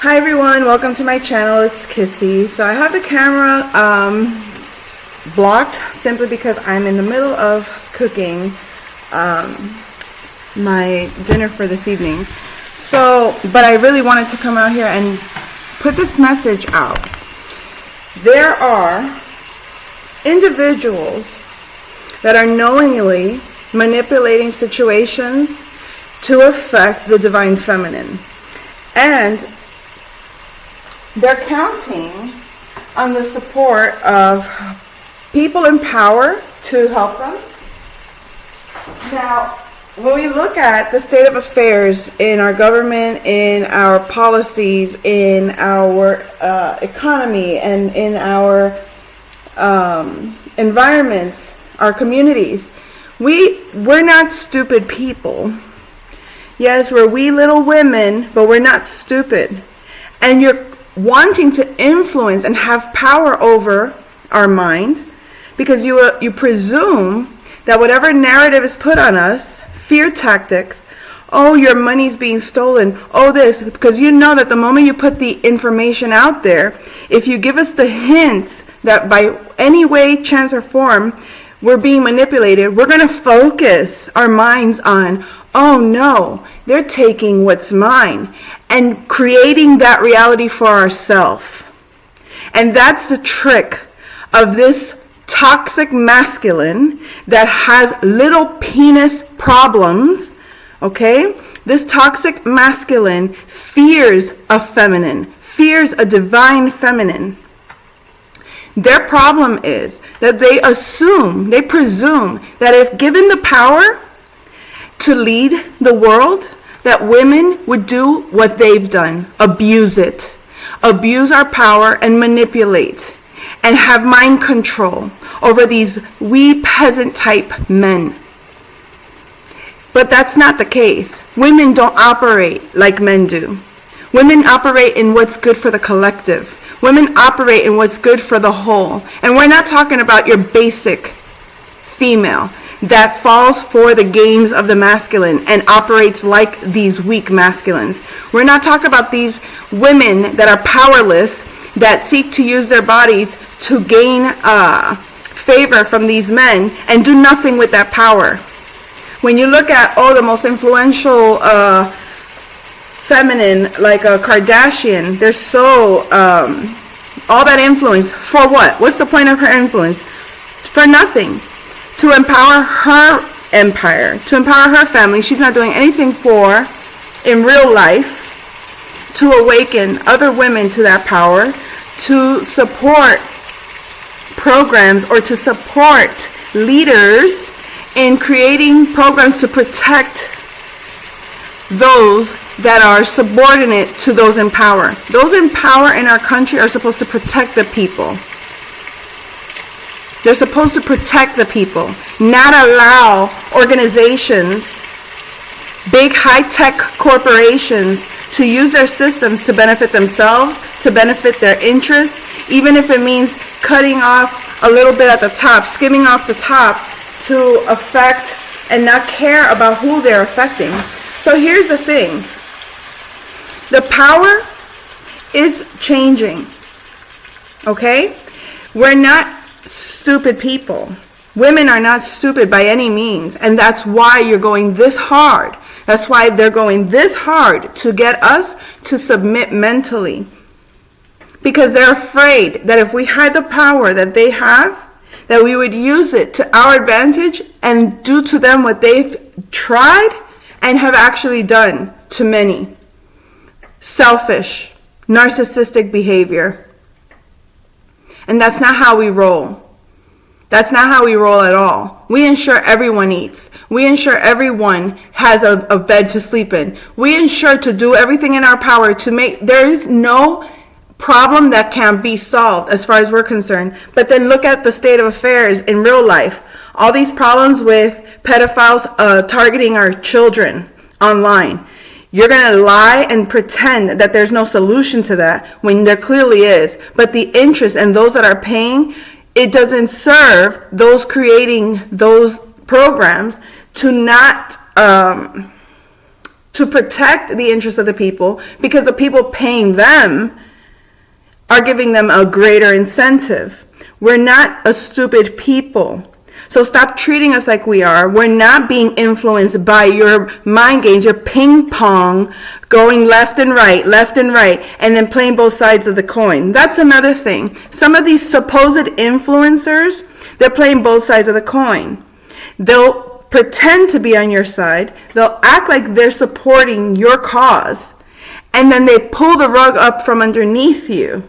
Hi everyone, welcome to my channel. It's Kissy. So I have the camera blocked simply because I'm in the middle of cooking my dinner for this evening. But I really wanted to come out here and put this message out. There are individuals that are knowingly manipulating situations to affect the divine feminine. And they're counting on the support of people in power to help them. Now, when we look at the state of affairs in our government, in our policies, in our economy, and in our environments, our communities, we're not stupid people. Yes, we're wee little women, but we're not stupid. And you're wanting to influence and have power over our mind because you presume that whatever narrative is put on us, fear tactics, oh, your money's being stolen, oh, this, because you know that the moment you put the information out there, if you give us the hints that by any way, chance, or form, we're being manipulated, we're going to focus our minds on, oh no, they're taking what's mine, and creating that reality for ourselves. And that's the trick of this toxic masculine that has little penis problems, okay? This toxic masculine fears a feminine, fears a divine feminine. Their problem is that they presume that if given the power to lead the world, that women would do what they've done, abuse it, abuse our power and manipulate and have mind control over these wee peasant type men. But that's not the case. Women don't operate like men do. Women operate in what's good for the collective. Women operate in what's good for the whole. And we're not talking about your basic female that falls for the games of the masculine and operates like these weak masculines. We're not talking about these women that are powerless, that seek to use their bodies to gain favor from these men and do nothing with that power. When you look at, the most influential feminine, like a Kardashian, they're so, all that influence, for what? What's the point of her influence? For nothing. To empower her empire, to empower her family. She's not doing anything for, in real life, to awaken other women to that power, to support programs or to support leaders in creating programs to protect those that are subordinate to those in power. Those in power in our country are supposed to protect the people. They're supposed to protect the people, not allow organizations, big high-tech corporations, to use their systems to benefit themselves, to benefit their interests, even if it means cutting off a little bit at the top, skimming off the top to affect and not care about who they're affecting. So here's the thing. The power is changing, okay? We're not stupid people. Women are not stupid by any means, and that's why you're going this hard. That's why they're going this hard to get us to submit mentally. Because they're afraid that if we had the power that they have, that we would use it to our advantage and do to them what they've tried and have actually done to many. Selfish, narcissistic behavior. And that's not how we roll. That's not how we roll at all. We ensure everyone eats. We ensure everyone has a bed to sleep in. We ensure to do everything in our power to make, there is no problem that can't be solved as far as we're concerned. But then look at the state of affairs in real life. All these problems with pedophiles targeting our children online. You're going to lie and pretend that there's no solution to that when there clearly is. But the interest and those that are paying, it doesn't serve those creating those programs to not to protect the interests of the people, because the people paying them are giving them a greater incentive. We're not a stupid people. So stop treating us like we are. We're not being influenced by your mind games, your ping pong, going left and right, and then playing both sides of the coin. That's another thing. Some of these supposed influencers, they're playing both sides of the coin. They'll pretend to be on your side. They'll act like they're supporting your cause. And then they pull the rug up from underneath you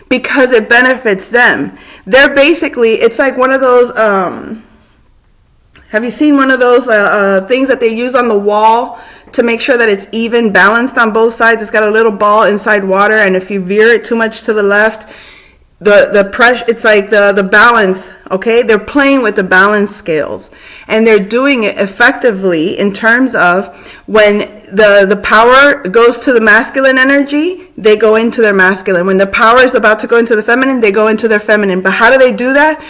because it benefits them. They're basically, it's like one of those, have you seen one of those things that they use on the wall to make sure that it's even balanced on both sides? It's got a little ball inside water, and if you veer it too much to the left, the pressure, it's like the balance, okay? They're playing with the balance scales, and they're doing it effectively in terms of when the power goes to the masculine energy, they go into their masculine. When the power is about to go into the feminine, they go into their feminine. But how do they do that?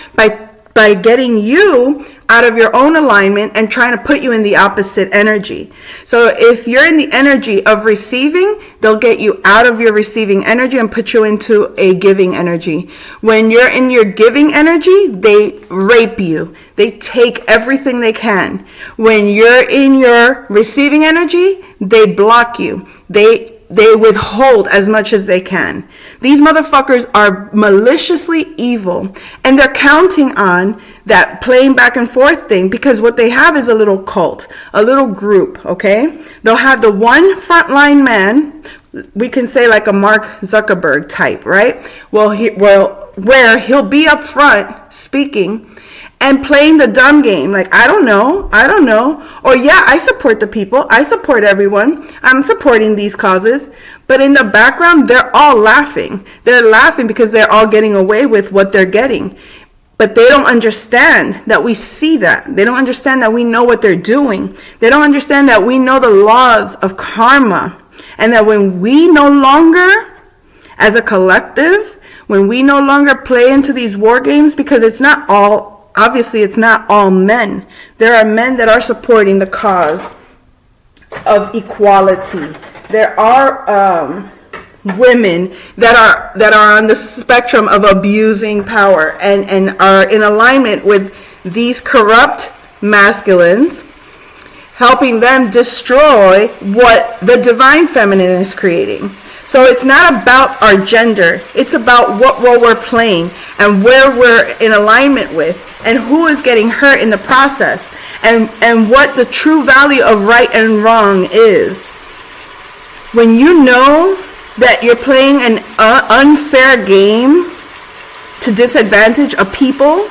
By getting you out of your own alignment and trying to put you in the opposite energy. So if you're in the energy of receiving, they'll get you out of your receiving energy and put you into a giving energy. When you're in your giving energy, they rape you. They take everything they can. When you're in your receiving energy, they block you. They withhold as much as they can. These motherfuckers are maliciously evil, and they're counting on that playing back and forth thing, because what they have is a little cult, a little group, okay? They'll have the one frontline man, we can say like a Mark Zuckerberg type, right? Where he'll be up front speaking and playing the dumb game, like, I don't know, or yeah, I support the people, I support everyone, I'm supporting these causes, but in the background, they're all laughing. They're laughing because they're all getting away with what they're getting. But they don't understand that we see that. They don't understand that we know what they're doing. They don't understand that we know the laws of karma, and that when we no longer, as a collective, when we no longer play into these war games, because it's not all, obviously, it's not all men. There are men that are supporting the cause of equality. There are women that are on the spectrum of abusing power and are in alignment with these corrupt masculines, helping them destroy what the divine feminine is creating. So it's not about our gender. It's about what role we're playing and where we're in alignment with, and who is getting hurt in the process, and what the true value of right and wrong is. When you know that you're playing an unfair game to disadvantage a people,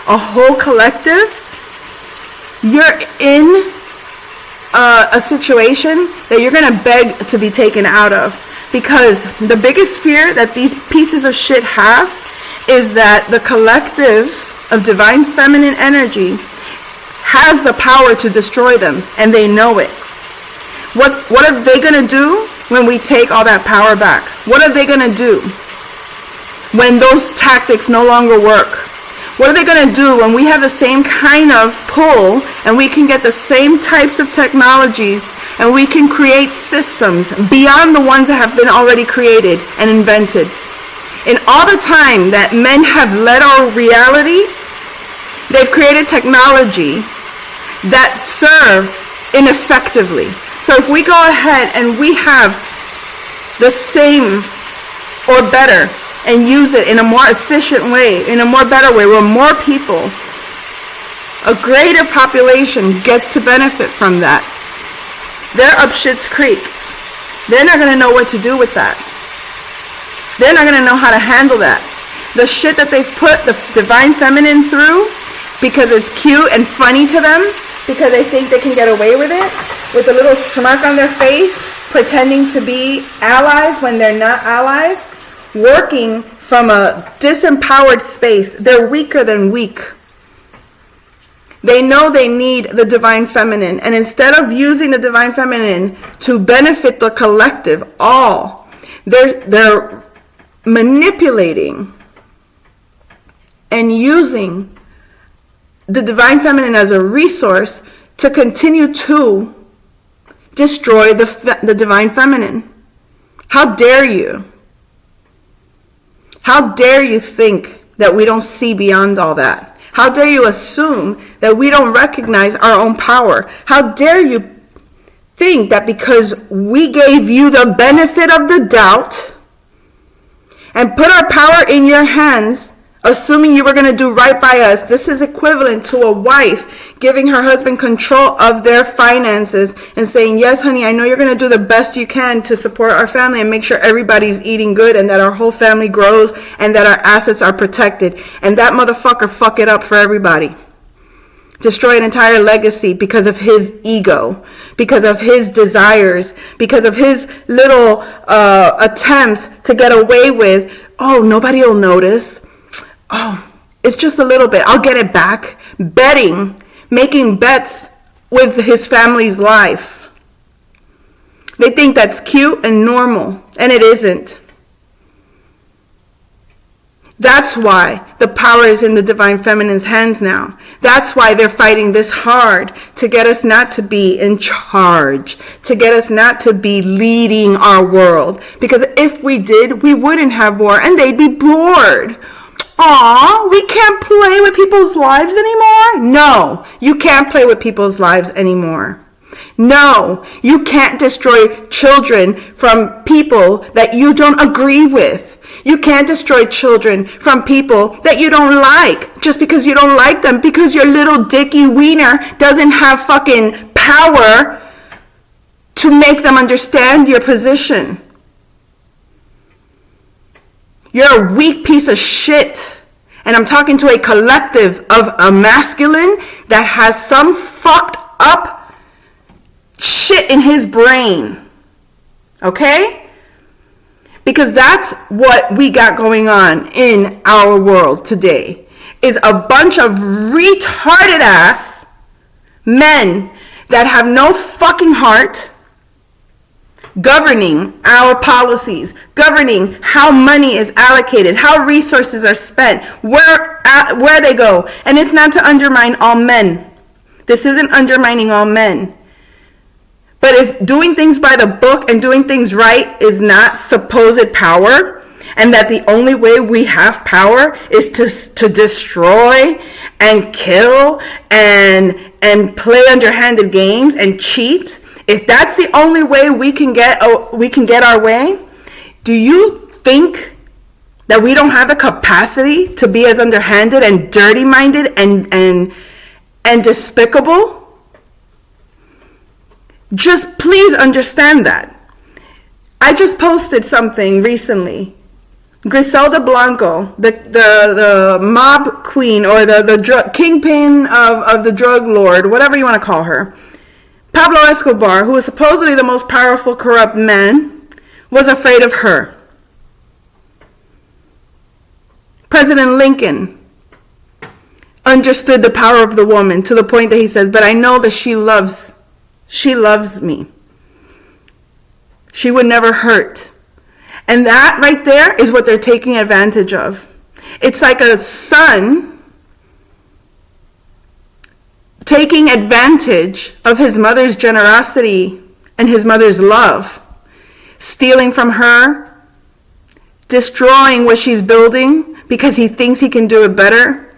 a whole collective, you're in a situation that you're going to beg to be taken out of. Because the biggest fear that these pieces of shit have is that the collective of divine feminine energy has the power to destroy them, and they know it. What are they going to do when we take all that power back? What are they going to do when those tactics no longer work? What are they going to do when we have the same kind of pull, and we can get the same types of technologies, and we can create systems beyond the ones that have been already created and invented? In all the time that men have led our reality, they've created technology that serve ineffectively. So if we go ahead and we have the same or better and use it in a more efficient way, in a more better way, where more people, a greater population gets to benefit from that, they're up shit's creek. They're not going to know what to do with that. They're not going to know how to handle that. The shit that they've put the divine feminine through, because it's cute and funny to them, because they think they can get away with it, with a little smirk on their face, pretending to be allies when they're not allies, working from a disempowered space. They're weaker than weak. They know they need the divine feminine, and instead of using the divine feminine to benefit the collective, they're manipulating and using the divine feminine as a resource to continue to destroy the divine feminine? How dare you? How dare you think that we don't see beyond all that? How dare you assume that we don't recognize our own power? How dare you think that because we gave you the benefit of the doubt and put our power in your hands, assuming you were going to do right by us, this is equivalent to a wife giving her husband control of their finances and saying, yes, honey, I know you're going to do the best you can to support our family and make sure everybody's eating good and that our whole family grows and that our assets are protected. And that motherfucker fuck it up for everybody. Destroy an entire legacy because of his ego, because of his desires, because of his little attempts to get away with, oh, nobody will notice. Oh, it's just a little bit. I'll get it back. Betting, making bets with his family's life. They think that's cute and normal, and it isn't. That's why the power is in the divine feminine's hands now. That's why they're fighting this hard to get us not to be in charge, to get us not to be leading our world. Because if we did, we wouldn't have war and they'd be bored. Aw, we can't play with people's lives anymore? No, you can't play with people's lives anymore. No, you can't destroy children from people that you don't agree with. You can't destroy children from people that you don't like just because you don't like them, because your little dicky wiener doesn't have fucking power to make them understand your position. You're a weak piece of shit. And I'm talking to a collective of a masculine that has some fucked up shit in his brain. Okay? Because that's what we got going on in our world today. Is a bunch of retarded ass men that have no fucking heart governing our policies, governing how money is allocated, how resources are spent, where they go. And it's not to undermine all men. This isn't undermining all men. But if doing things by the book and doing things right is not supposed power, and that the only way we have power is to destroy and kill and play underhanded games and cheat, if that's the only way we can get our way, do you think that we don't have the capacity to be as underhanded and dirty-minded and despicable? Just please understand that. I just posted something recently. Griselda Blanco, the mob queen or the kingpin of the drug lord, whatever you want to call her, Pablo Escobar, who was supposedly the most powerful corrupt man, was afraid of her. President Lincoln understood the power of the woman to the point that he says, but I know that she loves me. She would never hurt. And that right there is what they're taking advantage of. It's like a son taking advantage of his mother's generosity and his mother's love, stealing from her, destroying what she's building because he thinks he can do it better,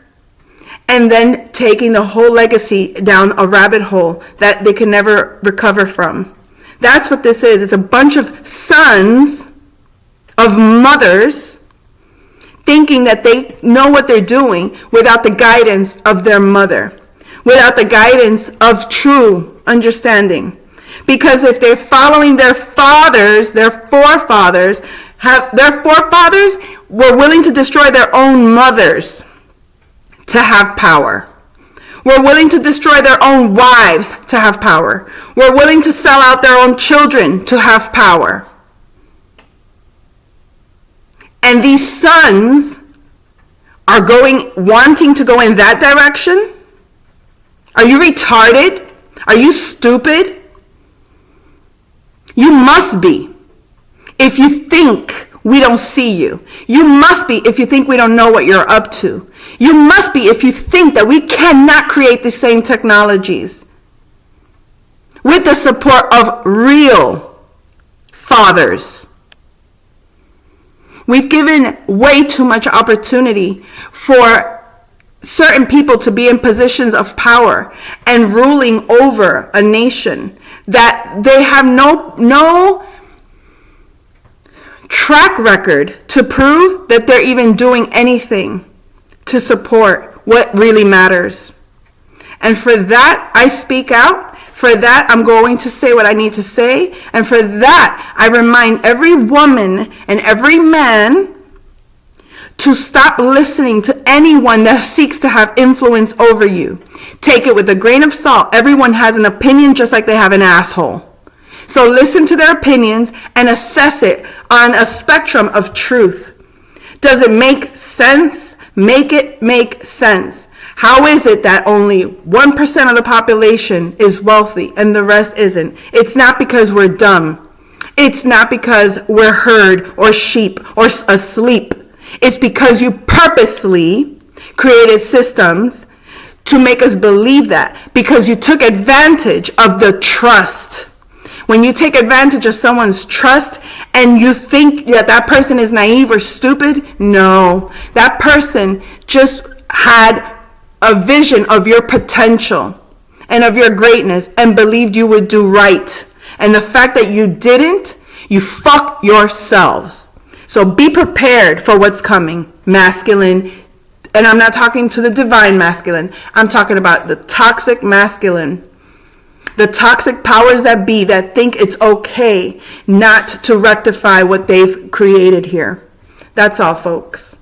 and then taking the whole legacy down a rabbit hole that they can never recover from. That's what this is. It's a bunch of sons of mothers thinking that they know what they're doing without the guidance of their mother, without the guidance of true understanding. Because if they're following their fathers, their forefathers were willing to destroy their own mothers to have power. Were willing to destroy their own wives to have power. Were willing to sell out their own children to have power. And these sons are wanting to go in that direction? Are you retarded? Are you stupid? You must be. If you think we don't see you. You must be if you think we don't know what you're up to. You must be if you think that we cannot create the same technologies. with the support of real fathers. We've given way too much opportunity for certain people to be in positions of power and ruling over a nation that they have no track record to prove that they're even doing anything to support what really matters. And for that, I speak out. For that, I'm going to say what I need to say. And for that, I remind every woman and every man to stop listening to anyone that seeks to have influence over you. Take it with a grain of salt. Everyone has an opinion just like they have an asshole. So listen to their opinions and assess it on a spectrum of truth. Does it make sense? Make it make sense. How is it that only 1% of the population is wealthy and the rest isn't? It's not because we're dumb. It's not because we're herd or sheep or asleep. It's because you purposely created systems to make us believe that, because you took advantage of the trust. When you take advantage of someone's trust and you think that that person is naive or stupid, no. That person just had a vision of your potential and of your greatness and believed you would do right. And the fact that you didn't, you fuck yourselves. So be prepared for what's coming, masculine. And I'm not talking to the divine masculine. I'm talking about the toxic masculine. The toxic powers that be that think it's okay not to rectify what they've created here. That's all, folks.